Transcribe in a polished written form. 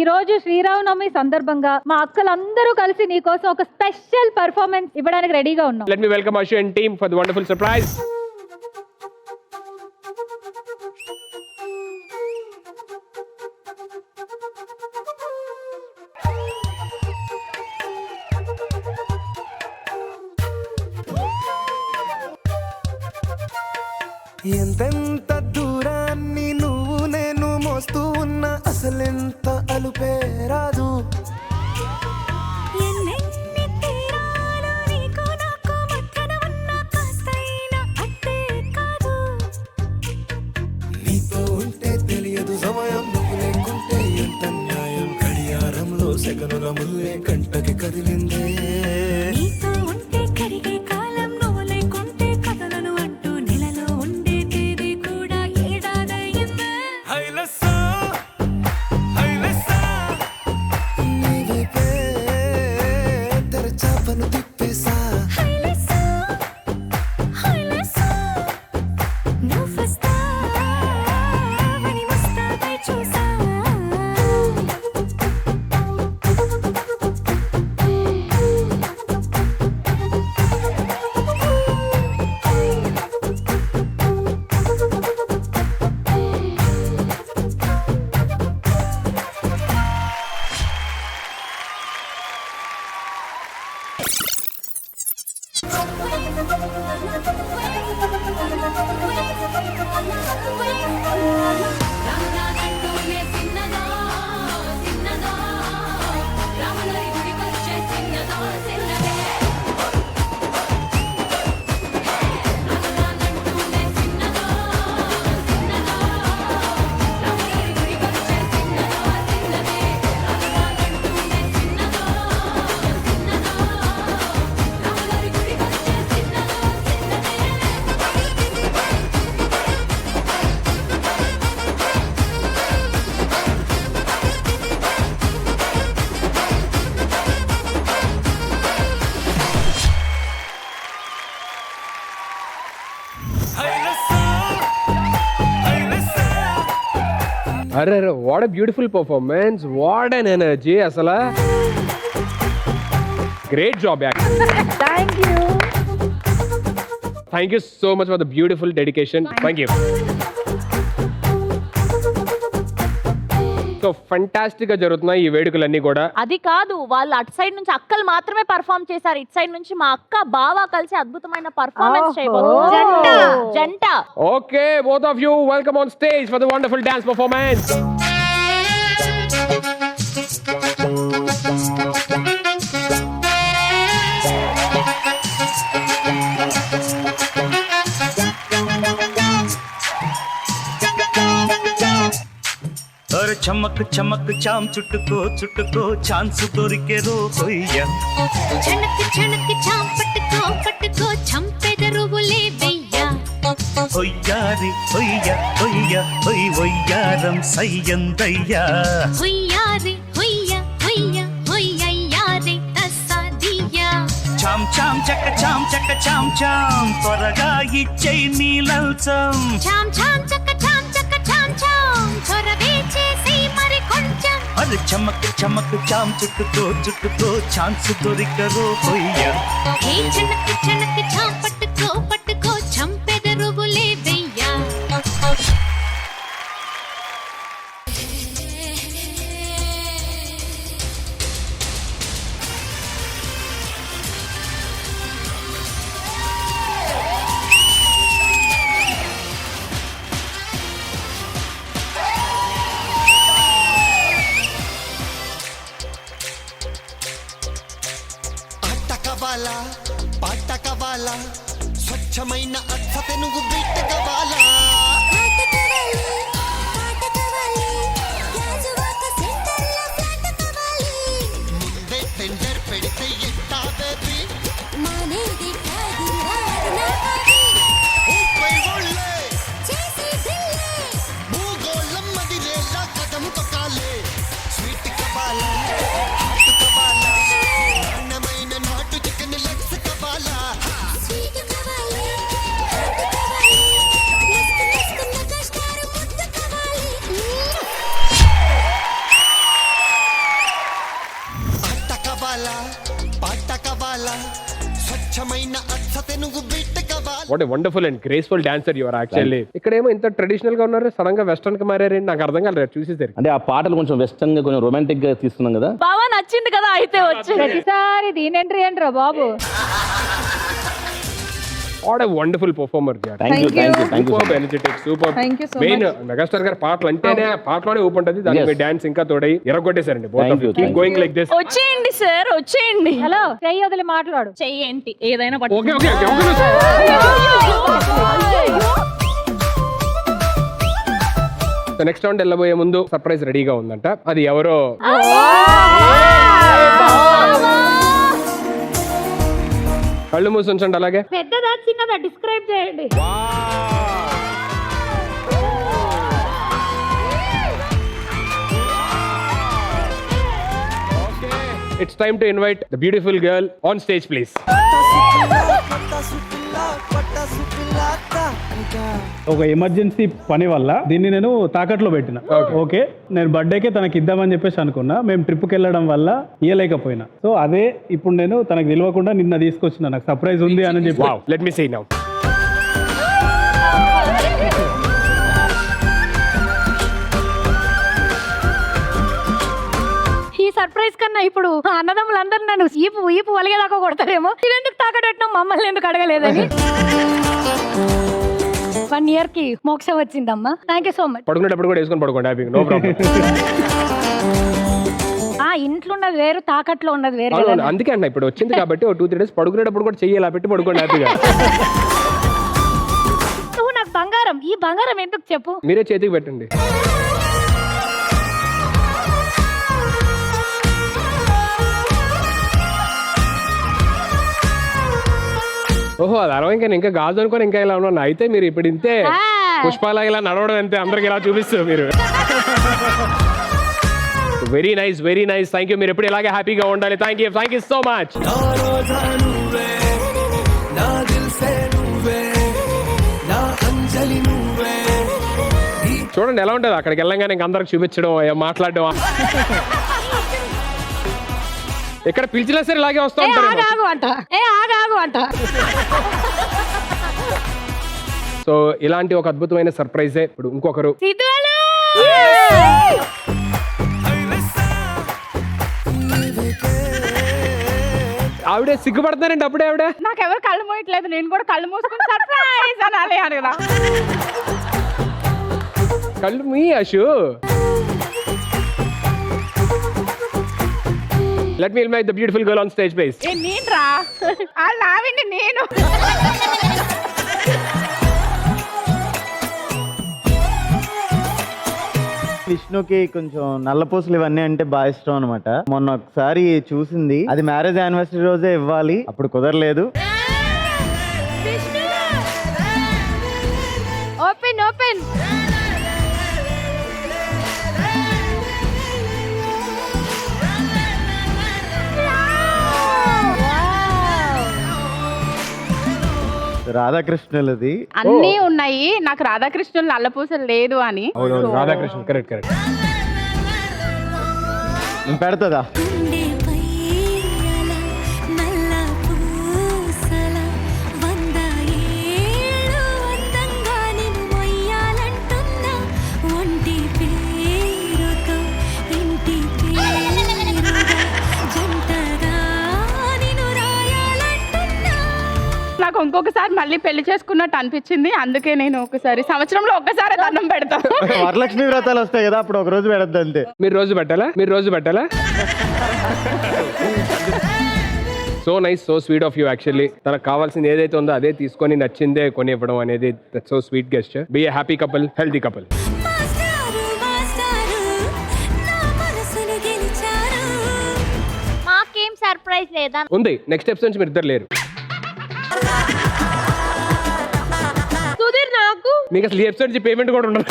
ఈ రోజు శ్రీరామనవమి సందర్భంగా మా అక్కలందరూ కలిసి నీ కోసం ఒక స్పెషల్ పర్ఫార్మెన్స్ ఇవ్వడానికి రెడీగా ఉన్నాం. Let me welcome Ashu and team for the wonderful surprise. ఎంతెంత దూరాన్ని నువ్వు నేను మోస్తూ ఉన్నా అసలెంత అలుపే రాదు. నీతో ఉంటే తెలియదు సమయం, నువ్వు లేకుంటే ఎంత న్యాయం. గడియారంలో సెకనుల ముల్లే కంటకి కదిలిందే. అరే what a beautiful performance, what an energy. అసలు great job thank you so much for the beautiful dedication. Thank you. So fantastic గా జరుగుతున్నాయి ఈ వేడుకలన్నీ కూడా. అది కాదు, వాళ్ళు అటు సైడ్ నుంచి అక్కలు మాత్రమే పర్ఫార్మ్ చేశారు, ఇటు సైడ్ నుంచి మా అక్క బావ కలిసి అద్భుతమైన పర్ఫార్మెన్స్ చేయబోతున్నారు. జంట. Okay, both of you welcome on stage for the wonderful dance performance. చమక్ చమక్ చాం చుట్టుకో చుట్టుకో ఛాన్స్ దొరికే రో కొయ్య. చనక్ చనక్ చాం పట్టుకో పట్టుకో చంపెదరువులే వెయ్య. హొయ్యారి హొయ్య హొయ్య హొయ్ హొయ్యారం సయ్యందయ్యా. హొయ్యారి హొయ్య హొయ్య హొయ్యయ్యారి తస్సాదియ్యా. చాం చాం చక్క చాం చక్క చాం చాం త్వరగా ఇచ్చేయ్ నీ లంచం. చాం చాం చక్క చాం చక్క చాం చాం చొరవే చేసి మరి కొంచెం. అరే చమక్ చమక్ చాం చుట్టుకో చుట్టుకో ఛాన్స్ దొరికరో కొయ్య. హే చనక్ చనక్ చాం పట్టుకో పట్టుకో చంపెదరువులే వెయ్య. పాట కవాలా స్వచ్ఛమైన అర్థత నువ్వు బిట్ట కవాలా. ముందే టెండర్ పెడితే ఎట్టా బేబీ భూగోళం మదిరేలా కదం తొక్కాలే. స్వీట్ కవాలా హాట్ కవాలా అన్నమైన నాటు చికెన్ లెగ్స్ కవాలా. What a wonderful and graceful dancer your actually. ఇక్కడేమో ఇంత ట్రెడిషనల్ గా ఉన్నారు, సడన్ గా వెస్టర్న్ కి మారారేంటి నాకు అర్థం కాలేదు చూసేసరికి. అంటే ఆ పాటలు కొంచెం వెస్టర్న్ గా కొంచెం రొమాంటిక్ గా తీసుకున్నాం కదా. బావా నచ్చింది కదా అయితే వచ్చింది. ప్రతిసారి దీని ఎంట్రీ ఏంట్రా బాబు. What a wonderful performer. Thank you super energetic, super. Main megastar గారి పాటలు అంటేనే పాటలోనే ఊపు ఉంటుంది, దానికి మీ డాన్స్ ఇంకా తోడై ఎరగొట్టేశారండి. Keep going like this. వచ్చేయండి సార్ వచ్చేయండి. హలో చెయ్యి వదిలి మాట్లాడు. చెయ్యేంటి ఏదైనా okay okay okay. Next round వెళ్ళబోయే ముందు సర్ప్రైజ్ రెడీగా ఉందంట. అది ఎవరో కళ్ళు మూసి ఉంచండి. అలాగే పెద్దదా చిన్నదా డిస్క్రైబ్ చేయండి. It's time to invite the beautiful girl on stage please. ఒక ఎమర్జెన్సీ పని వల్ల దీన్ని నేను తాకట్లో పెట్టిన. ఓకే, నేను బర్త్డేకే తనకి ఇద్దామని చెప్పేసి అనుకున్నా. మేము ట్రిప్కి వెళ్ళడం వల్ల ఇయ్యలేకపోయినా. సో అదే ఇప్పుడు నేను తనకు తెలియకుండా నిన్న తీసుకొచ్చిన, నాకు సర్ప్రైజ్ ఉంది అని చెప్పి. Wow, let me see now. ఈ సర్ప్రైజ్ కన్నా ఇప్పుడు అన్నదమ్ములందరూ నన్ను ఈపు వలిగేదాకా కొడతారేమో. ఇవెందుకు తాకట్టినాం మమ్మల్ని ఎందుకు అడగలేదని. 1 year కి మోక్షం వచ్చిందమ్మా. Thank you so much. పడుకునేటప్పుడు కూడా వేసుకొని పడుకోండి, హ్యాపీగా, నో ప్రాబ్లం. ఇంట్లో ఉన్నది వేరు, తాకట్లో ఉన్నది వేరు. అందుకే అన్న ఇప్పుడు వచ్చింది కాబట్టి 2-3 days పడుకునేటప్పుడు కూడా చెయ్యాలి పెట్టి పడుకోండి హ్యాపీగా. నువ్వు నాకు బంగారం, ఈ బంగారం ఎందుకు చెప్పు. మీరే చేతికి పెట్టండి. ఓహో, అది అరవై ఇంకా గాజు అనుకోని ఇంకా ఇలా ఉన్నా. అయితే మీరు ఇప్పుడు ఇంతే పుష్పాల ఇలా నడవడం అంతే, అందరికి ఇలా చూపిస్తారు మీరు. Very nice, very nice. Thank you. మీరు ఎప్పుడు ఇలాగే హ్యాపీగా ఉండాలి. Thank you so much. నా రోజా నువ్వే, నా దిల్సే నువ్వే, నా అంజలి నువ్వే. చూడండి ఎలా ఉంటుంది అక్కడికి వెళ్ళంగానే ఇంక అందరికి చూపించడం, మాట్లాడడం. ఇక్కడ పిలిచినా సరే ఇలాగే వస్తూ ఉంటారు. సో ఇలాంటి ఒక అద్భుతమైన సర్ప్రైజే ఇప్పుడు ఇంకొకరు. ఆవిడే సిగ్గుపడుతున్నారండి అప్పుడే. ఆవిడ నాకెవరు కళ్ళు మోయట్లేదు, నేను కూడా కళ్ళు మూసుకుని సర్ప్రైజ్ అనాలి అడగరా. కళ్ళు మీ Ashu. Let me invite the beautiful girl on stage, please. నేను రా నావిని నేను. విష్ణుకి కొంచెం నల్లపూసలు ఇవన్నీ అంటే బాగా ఇష్టం అనమాట. మొన్న ఒకసారి చూసింది, అది మ్యారేజ్ యానివర్సరీ రోజే ఇవ్వాలి, అప్పుడు కుదరలేదు. Open open. రాధాకృష్ణులది అన్నీ ఉన్నాయి, నాకు రాధాకృష్ణులు నల్లపూసలు లేదు అని. అవునవును, రాధాకృష్ణ, కరెక్ట్ కరెక్ట్. పెడతదా? గుండెపై అల నల్ల పూసల 100 ఏళ్ళు అందంగా నిన్ను మొయ్యాలంటున్నా. ఒంటి పేరుతో ఇంటి పేరుగా జంటగా నిన్ను రాయాలంటున్నా. నాకు ఇంకొకసారి మళ్ళీ పెళ్లి చేసుకున్నట్టు అనిపించింది, అందుకే నేను ఒకసారి సంవత్సరంలో ఒక్కసారి దండం పెడతా. వరలక్ష్మి వ్రతాలు వస్తాయి కదా, అప్పుడు ఒక రోజు పెడద్దు అంతే. మీరు రోజు పెట్టాలా? So nice, so sweet of you actually. తనకు కావాల్సింది ఏదైతే ఉందో అదే తీసుకొని నచ్చిందే కొని ఇవ్వడం అనేది that's so sweet gesture. Be a happy couple, healthy couple. మాస్టారు నా మనసును గెలిచారు. మాకేం సర్ప్రైజ్ లేదా? ఉంది, నెక్స్ట్ ఎపిసోడ్ నుంచి మీరు ఇద్దరు లేరు. సుధీర్ నాకు మీకు అసలు ఈ ఎపిసోడ్ నుంచి పేమెంట్ కూడా ఉండదు.